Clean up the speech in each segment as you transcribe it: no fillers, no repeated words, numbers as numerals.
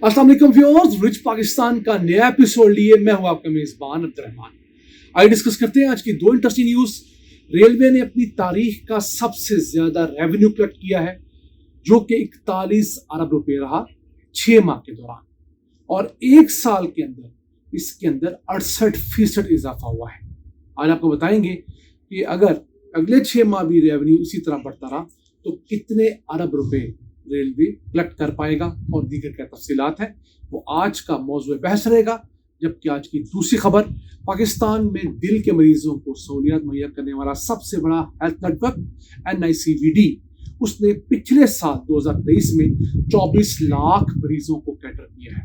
अस्सलाम वालेकुम viewers, rich Pakistan का नया एपिसोड लिए मैं हूं आपका मेजबान अब्दुर्रहमान। आइए डिस्कस करते हैं आज की दो इंटरेस्टिंग न्यूज। रेलवे ने अपनी तारीख का सबसे ज्यादा रेवेन्यू कलेक्ट किया है, जो कि 41 अरब रुपए रहा 6 माह के दौरान, और एक साल के अंदर इसके अंदर 68% इजाफा हुआ है। आज आपको बताएंगे कि अगर अगले 6 माह भी रेवेन्यू इसी तरह बढ़ता रहा तो कितने अरब रुपए रेलवे कलेक्ट कर पाएगा, और दीगर क्या तफसीलात है वो आज का मौजूद बहस रहेगा। जबकि आज की दूसरी खबर, पाकिस्तान में दिल के मरीजों को सहूलियत मुहैया करने वाला सबसे बड़ा हेल्थ नेटवर्क NICVD, उसने पिछले साल 2023 में 24 लाख मरीजों को कैटर किया है।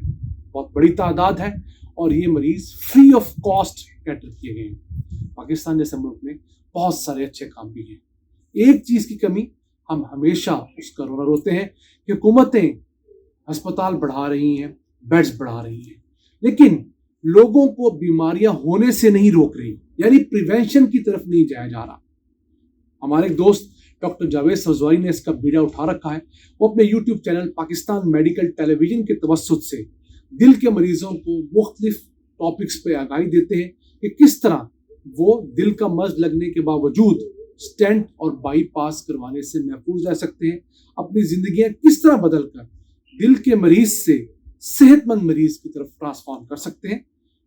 बहुत बड़ी तादाद है और ये मरीज फ्री ऑफ कॉस्ट कैटर किए गए हैं। पाकिस्तान जैसे मुल्क में बहुत सारे अच्छे काम भी हैं। एक चीज की कमी हम हमेशा उसका रोना रोते हैं कि हुकूमतें अस्पताल बढ़ा रही हैं, बेड्स बढ़ा रही हैं, लेकिन लोगों को बीमारियां होने से नहीं रोक रही, यानी प्रिवेंशन की तरफ नहीं जाया जा रहा। हमारे एक दोस्त डॉक्टर जावेद सफजवारी ने इसका बीड़ा उठा रखा है। वो अपने YouTube channel Pakistan medical television के तवस्सुत से दिल के मरीजों को मुख्तलिफ टॉपिक्स पे आगाही देते हैं कि किस तरह वो दिल का मर्ज लगने के बावजूद स्टेंट और बाईपास करवाने से महफूज रह सकते हैं, अपनी जिंदगियां किस तरह बदलकर दिल के मरीज से सेहतमंद मरीज की तरफ ट्रांसफॉर्म कर सकते हैं।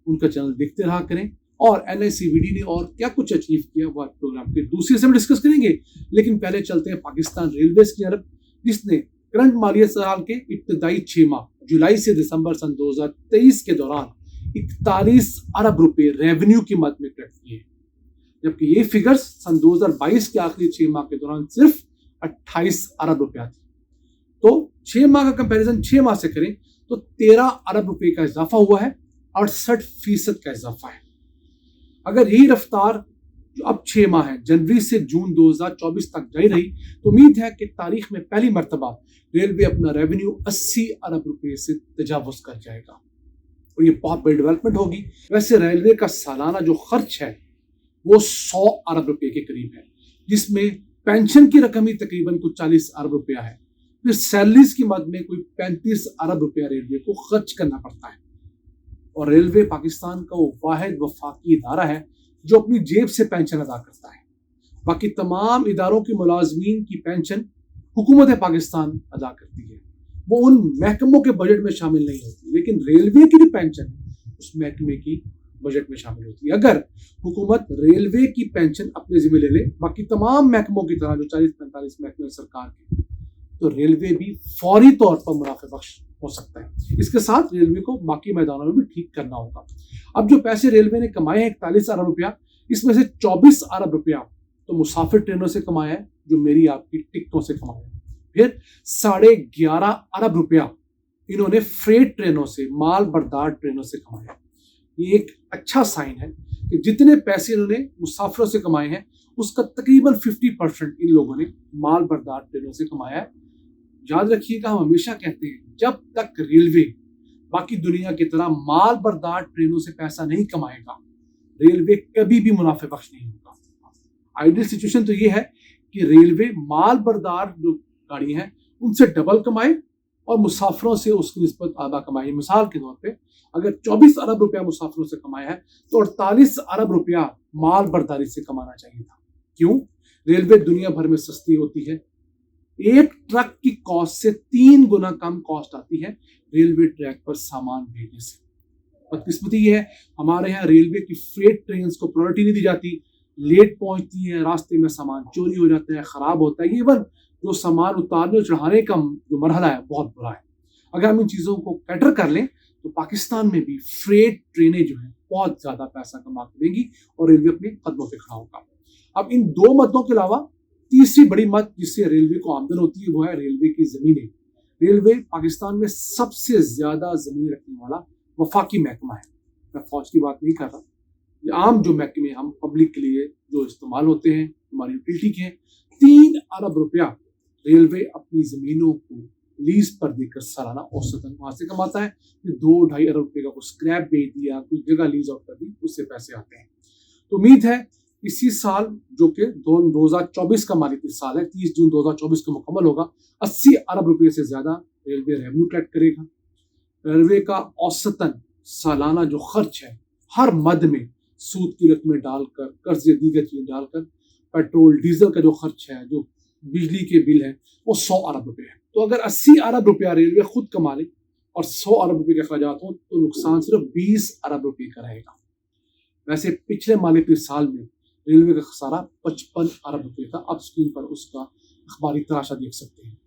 उनका चैनल देखते रहा करें, और NICVD ने और क्या कुछ अचीव किया वो प्रोग्राम के दूसरे से हम डिस्कस करेंगे। लेकिन पहले चलते हैं पाकिस्तान रेलवेज की तरफ, जिसने करंट मालियत साल के इब्तदाई 6 माह जुलाई से दिसंबर सन 2023 के दौरान 41 अरब रुपए रेवेन्यू की मद में कलेक्ट किए हैं, जबकि ये फिगर्स सन 2022 के आखिरी 6 माह के दौरान सिर्फ 28 अरब रुपया थी। तो 6 माह का कंपैरिजन 6 माह से करें तो 13 अरब रुपए का इजाफा हुआ है, 68% का इजाफा है। अगर यही रफ्तार जो अब 6 माह है, जनवरी से जून 2024 तक जारी रही, तो उम्मीद है कि तारीख में पहली मरतबा रेलवे अपना रेवेन्यू 80 अरब रुपए से तजावुज कर जाएगा, और ये बहुत बड़ी डेवलपमेंट होगी। वैसे रेलवे का सालाना जो खर्च है वो 100 अरब रुपए के करीब है, जिसमें पेंशन की रकम ही तकरीबन कुछ 40 अरब रुपया है। फिर सैलरीज की मद में कोई 35 अरब रुपया रेलवे को खर्च करना पड़ता है। और रेलवे पाकिस्तान का वो वाहिद वफाकी इदारा है जो अपनी जेब से पेंशन अदा करता है। बाकी तमाम इदारों की मुलाजमीन की पेंशन हुकूमत पाकिस्तान अदा करती है, वो उन महकमों के बजट में शामिल नहीं होती, लेकिन रेलवे की जो पेंशन है उस महकमे की बजट में शामिल होती है। अगर हुकूमत रेलवे की पेंशन अपने जिम्मे ले ले, बाकी तमाम महकमों की तरह जो 40-45 महकमे सरकार के, तो रेलवे भी फौरी तौर पर मुनाफे बख्श हो सकता है। इसके साथ रेलवे को बाकी मैदानों में भी ठीक करना होगा। अब जो पैसे रेलवे ने कमाए हैं 41 अरब रुपया, इसमें से 24 अरब रुपया तो मुसाफिर ट्रेनों से कमाया है, जो मेरी आपकी टिकटों से कमाया है। फिर 11.5 अरब रुपया इन्होंने फ्रेट ट्रेनों से, माल बरदार ट्रेनों से कमाया है। ये एक अच्छा साइन है कि जितने पैसे इन्होंने मुसाफिरों से कमाए हैं उसका तकरीबन 50% इन लोगों ने माल बरदार ट्रेनों से कमाया है। याद रखिएगा, हम हमेशा कहते हैं जब तक रेलवे बाकी दुनिया की तरह माल बरदार ट्रेनों से पैसा नहीं कमाएगा, रेलवे कभी भी मुनाफे बख्श नहीं होगा। आइडियल सिचुएशन तो ये है कि रेलवे माल बरदार जो गाड़ी हैं उनसे डबल कमाए और मुसाफिरों से उसकी निस्बत आधा कमाए। मिसाल के तौर पे अगर 24 अरब रुपया मुसाफिरों से कमाया है तो 48 अरब रुपया माल बरदारी से कमाना चाहिए था। क्यों? रेलवे दुनिया भर में सस्ती होती है। एक ट्रक की कॉस्ट से 3 गुना कम कॉस्ट आती है रेलवे ट्रैक पर सामान भेजने से। बदकिस्मती ये है, हमारे यहाँ रेलवे की फ्रेट ट्रेन को प्रायोरिटी नहीं दी जाती, लेट पहुंचती है, रास्ते में सामान चोरी हो जाता है, खराब होता है। इवन जो सामान उतारने और चढ़ाने का जो मरहला है बहुत बुरा है। अगर हम इन चीज़ों को कैटर कर लें तो पाकिस्तान में भी फ्रेट ट्रेनें जो हैं बहुत ज़्यादा पैसा कमा कर देंगी और रेलवे अपने कदमों पे खड़ा होगा। अब इन दो मदों के अलावा तीसरी बड़ी मद जिससे रेलवे को आमदन होती है वो है रेलवे की ज़मीनें। रेलवे पाकिस्तान में सबसे ज़्यादा ज़मीन रखने वाला वफाकी महकमा है। मैं फौज की बात नहीं कर रहा, ये आम जो महकमे हम पब्लिक के लिए जो इस्तेमाल होते हैं, हमारी यूटिलिटी के हैं। 3 अरब रुपया रेलवे अपनी ज़मीनों को लीज पर देकर सालाना औसतन वहां से कमाता है। फिर 2-2.5 अरब रुपए का कोई स्क्रैप बेच दिया, कोई जगह लीज आउट कर दी, उससे पैसे आते हैं। तो उम्मीद है इसी साल जो कि 2024 का मालिकी साल है, 30 जून 2024 को मुकम्मल होगा, 80 अरब रुपए से ज्यादा रेलवे रेवेन्यू कलेक्ट करेगा। रेलवे का औसतन सालाना जो खर्च है हर मद में सूद की रकमें डालकर, कर्ज या दीगर चीजें डालकर, पेट्रोल डीजल का जो खर्च है, जो बिजली के बिल है, वो 100 अरब रुपए है। तो अगर 80 अरब रुपया रेलवे खुद कमा ले और 100 अरब रुपए के अखराजात हो तो नुकसान सिर्फ 20 अरब रुपए का रहेगा। वैसे पिछले माली साल में रेलवे का खसारा 55 अरब रुपए था। अब स्क्रीन पर उसका अखबारी तराशा देख सकते हैं।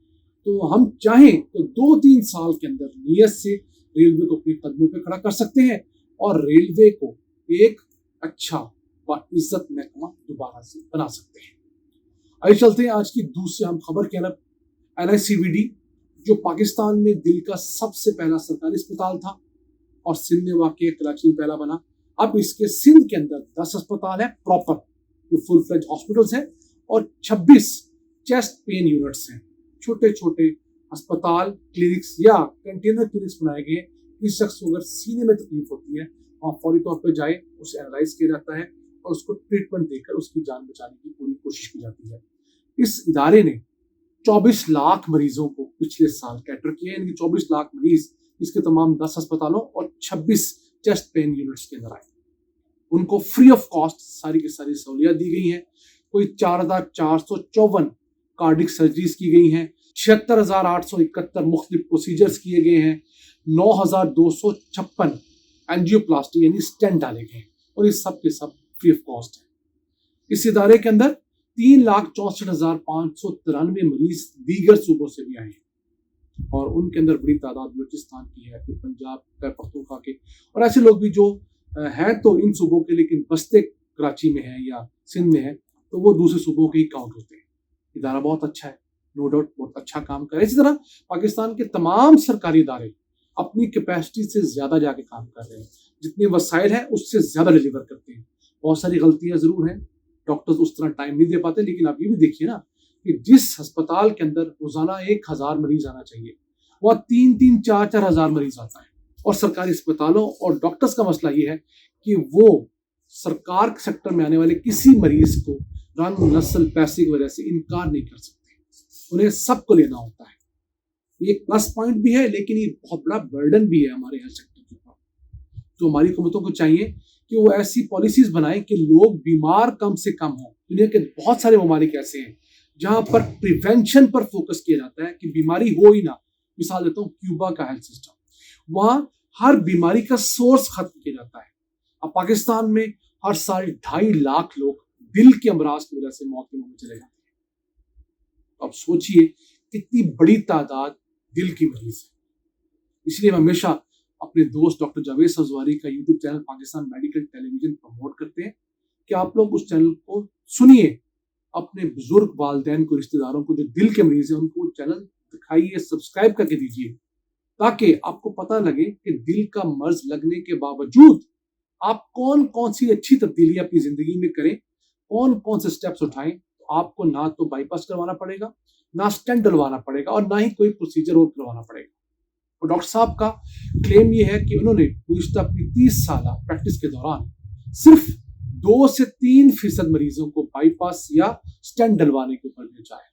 तो हम चाहें तो 2-3 साल के अंदर नियत से रेलवे को अपने कदमों पे खड़ा कर सकते हैं और रेलवे को एक अच्छा व इज्जत महकमा दोबारा से बना सकते हैं। आइए चलते हैं आज की दूसरी अहम खबर की तरफ। NICVD जो पाकिस्तान में दिल का सबसे पहला सरकारी अस्पताल था और सिंध में वाक़ कराची में पहला बना, अब इसके सिंध के अंदर 10 अस्पताल है प्रॉपर जो फुल फ्लेज हॉस्पिटल्स हैं और 26 चेस्ट पेन यूनिट्स हैं। छोटे छोटे अस्पताल, क्लिनिक्स या कंटेनर क्लिनिक्स बनाए गए। इस शख्स को अगर सीने में तकलीफ होती है वहाँ फौरी तौर पर जाए, उसे एनालाइज किया जाता है और उसको ट्रीटमेंट देकर उसकी जान बचाने की पूरी कोशिश की जाती है। इस इदारे ने 24 लाख मरीजों को पिछले साल कैटर किया। यानी 24 लाख मरीज इसके तमाम 10 अस्पतालों और 26 चेस्ट पेन यूनिट्स के अंदर आए। उनको फ्री ऑफ कॉस्ट सारी की सारी सहूलियत दी गई हैं। कोई 4454 कार्डिक सर्जरीज की गई हैं, 76,871 मुख्तलिफ प्रोसीजर्स किए गए हैं, 9,256 एंजियोप्लास्टी यानी स्टेंट डाले गए हैं और ये सब के सब फ्री ऑफ कॉस्ट है। इस इदारे के अंदर 3,64,593 मरीज दीगर सूबों से भी आए हैं और उनके अंदर बड़ी तादाद बलूचिस्तान की है, फिर पंजाब, पख्तूनख्वा के और ऐसे लोग भी जो हैं तो इन सूबों के लेकिन बस्ते कराची में है या सिंध में है तो वो दूसरे सूबों के ही काउंट होते हैं। इदारा बहुत अच्छा है, नो डाउट बहुत अच्छा काम कर रहा है। इसी तरह पाकिस्तान के तमाम सरकारी इदारे अपनी कैपेसिटी से ज्यादा जाके काम कर रहे हैं। जितने वसाइल हैं उससे ज्यादा डिलीवर करते हैं। बहुत सारी गलतियां जरूर हैं, डॉक्टर्स उस तरह टाइम नहीं दे पाते, लेकिन आप ये भी देखिए ना कि जिस अस्पताल के अंदर रोजाना 1,000 मरीज आना चाहिए वह 3-3, 4-4 हजार मरीज आता है। और सरकारी अस्पतालों और डॉक्टर्स का मसला ये है कि वो सरकार सेक्टर में आने वाले किसी मरीज को रंग, नस्ल, पैसे की वजह से इनकार नहीं कर सकते, उन्हें सबको लेना होता है। ये प्लस पॉइंट भी है लेकिन ये बहुत बड़ा बर्डन भी है हमारे हेल्थ सेक्टर के ऊपर। तो हमारी हुकूमतों को चाहिए कि वो ऐसी पॉलिसीज बनाए कि लोग बीमार कम से कम हो। दुनिया के बहुत सारे ममालिक ऐसे हैं जहां पर प्रिवेंशन पर फोकस किया जाता है कि बीमारी हो ही ना। मिसाल देता हूँ क्यूबा का हेल्थ सिस्टम, वहां हर बीमारी का सोर्स खत्म किया जाता है। अब पाकिस्तान में हर साल 2.5 लाख लोग दिल के अमराज की वजह से मौत के मुंह में चले जाते हैं। अब सोचिए कितनी बड़ी तादाद दिल की मरीज है। इसलिए हम हमेशा अपने दोस्त डॉक्टर जावेद सब्जवारी का YouTube channel Pakistan medical television promote करते हैं कि आप लोग उस चैनल को सुनिए, अपने बुजुर्ग वालिदैन को, रिश्तेदारों को जो दिल के मरीज हैं उनको चैनल दिखाइए, सब्सक्राइब करके दीजिए ताकि आपको पता लगे कि दिल का मर्ज लगने के बावजूद आप कौन कौन सी अच्छी तब्दीली अपनी जिंदगी में करें, कौन कौन से स्टेप्स उठाएं। तो आपको ना तो बाईपास करवाना पड़ेगा, ना स्टेंट डलवाना पड़ेगा और ना ही कोई प्रोसीजर और करवाना पड़ेगा। और डॉक्टर साहब का क्लेम ये है कि उन्होंने गुज़िश्ता अपनी 30 साल प्रैक्टिस के दौरान सिर्फ 2 से 3% मरीजों को बाईपास या स्टेंट डलवाने के ऊपर भेजा है।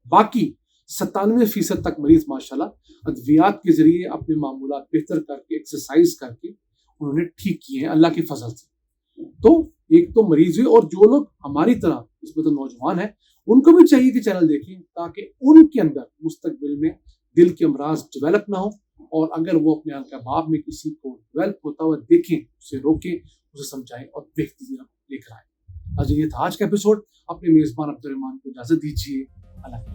बाकी 97% तक मरीज माशाल्लाह अद्वियात के जरिए अपने मामूलात बेहतर करके, एक्सरसाइज करके उन्होंने ठीक किए हैं अल्लाह के फजल से। तो एक तो मरीज हुए और जो लोग हमारी तरह इसमें तो नौजवान हैं उनको भी चाहिए कि चैनल देखें ताकि उनके अंदर मुस्तकबिल में दिल के अमराज डेवलप ना हो और अगर वो अपने अहबाब में किसी को डेवलप होता हुआ देखें, उसे रोकें, उसे समझाएं और बेहतरीन लेकर आए। आज ये था आज का एपिसोड। अपने मेजबान अब्दुल रहमान को इजाजत दीजिए। अल्लाह।